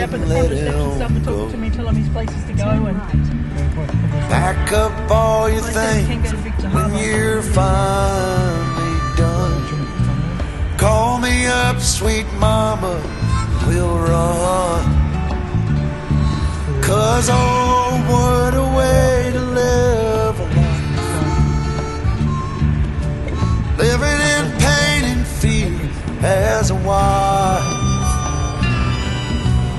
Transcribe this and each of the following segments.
up at the front of the steps and stuff and talking to me, telling me his places to go. And pack up all your things when you're finally done. Call me up, sweet mama, we'll run. 'Cause oh, what a way to live a life, living in pain and fear as a wife.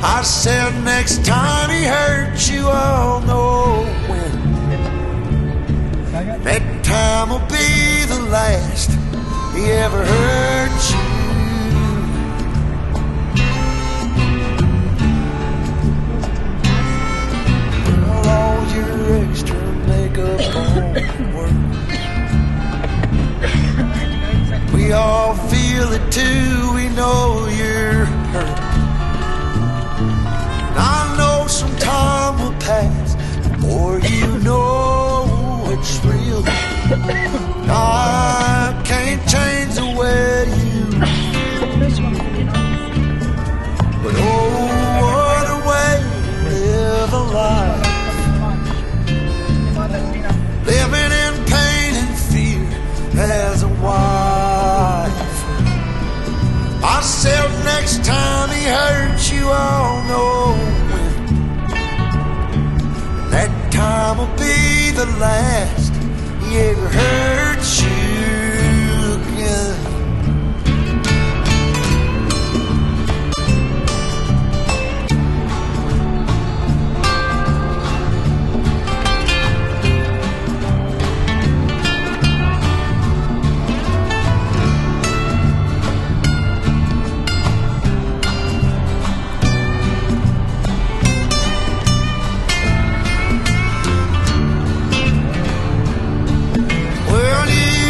I said next time he hurts you, I'll know when. That time will be the last he ever hurt you. Well, all your extra makeup won't work. We all feel it too, we know you're hurt. I know some time will pass before you know it's real. I can't change the way you feel. But oh, what a way to live a life, living in pain and fear as a wife. I said next time he hurts you, I'll know when. That time will be the last he ever hurt you again. Well, you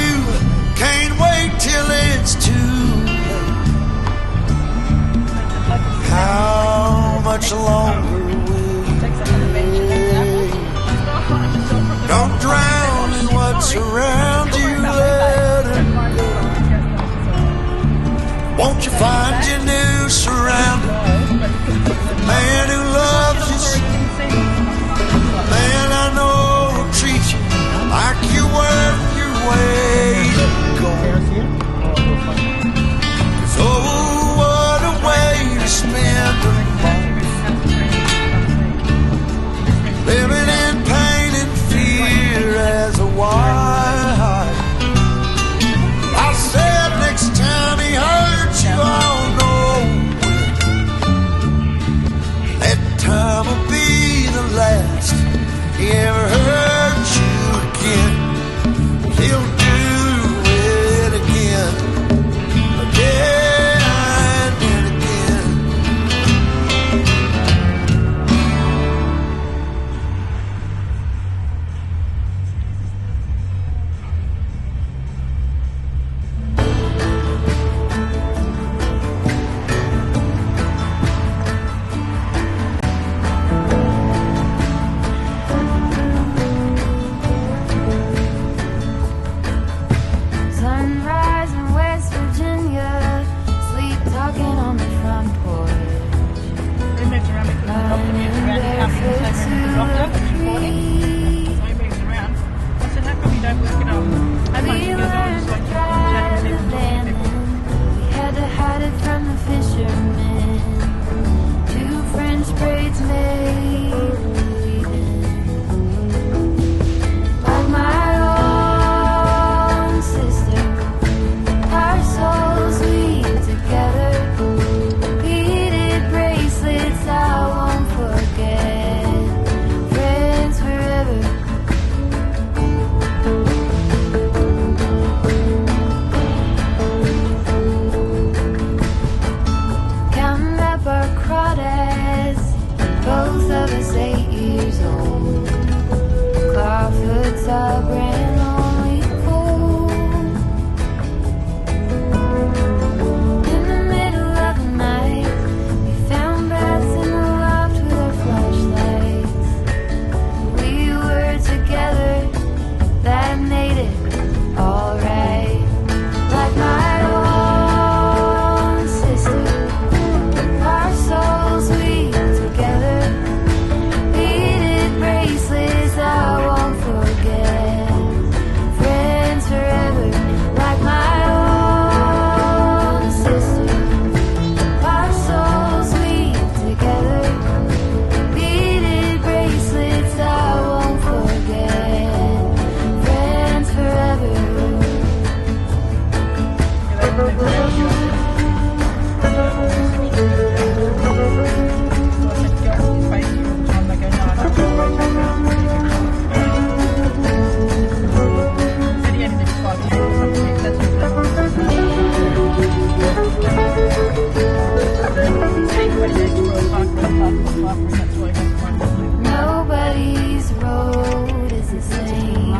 Nobody's road is the same.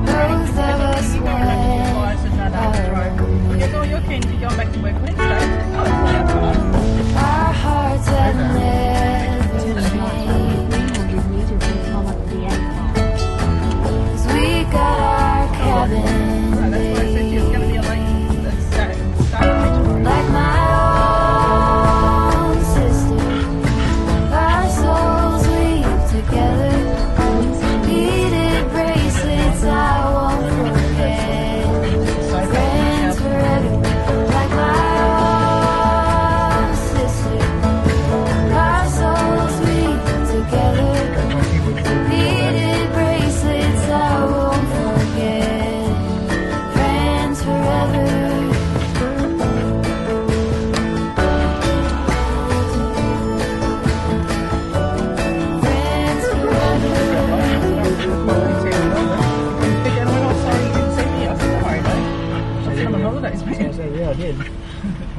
Both of us went Yeah, go, you're keen to be going back to work Wednesday. Oh, that's fine. our hearts have never changed. 'Cause we got our cabin, No, that's why I said you was going to be a late start tomorrow. like my own sister. Our souls weave together, beaded bracelets I won't forget. Friends forever, like my own sister. Our souls weave together, beaded bracelets I won't forget. Friends forever. Friends forever. And when I was sorry you didn't see me, I said, don't worry, mate. I was on holidays, mate. Yeah, I did.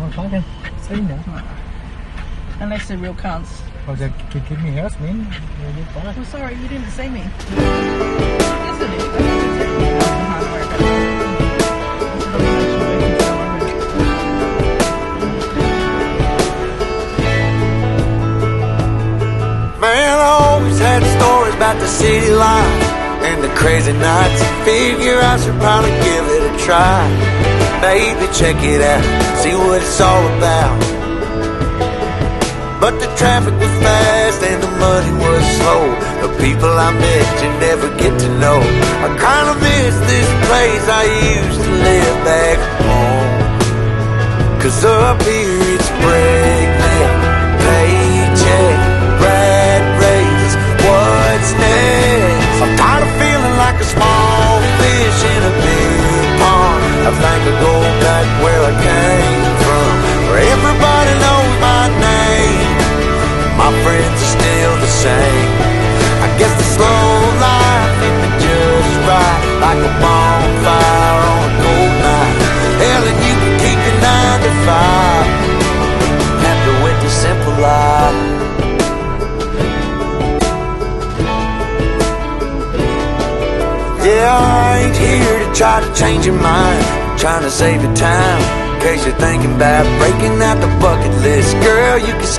I'm fucking seen that. Unless they're real cunts. Oh, they could give me a house, man. Yeah, you're fine. Well, sorry, you didn't see me. Yes, I did. I didn't see you. I was hard work. I said, I'm not sure you can tell already. Man, I always had stories about the city life and the crazy nights. Figure I should probably give it a try. Maybe check it out, see what it's all about. But the traffic was fast and the money was slow. The people I met you never get to know. I kinda miss this place I used to live back home. 'Cause up here it's breakneck, paycheck, rat race, what's next? I'm tired of feeling like a small fish in a big pond. I think I'll go back where I came from, where everybody knows my name. My friends are still the same. I guess the slow life hit me just right, like a bonfire on a cold night. Hell, and you can keep your 9 to 5, happy with the simple life. Yeah, I ain't here to try to change your mind, trying to save your time, in case you're thinking about breaking out the bucket list. Girl, you can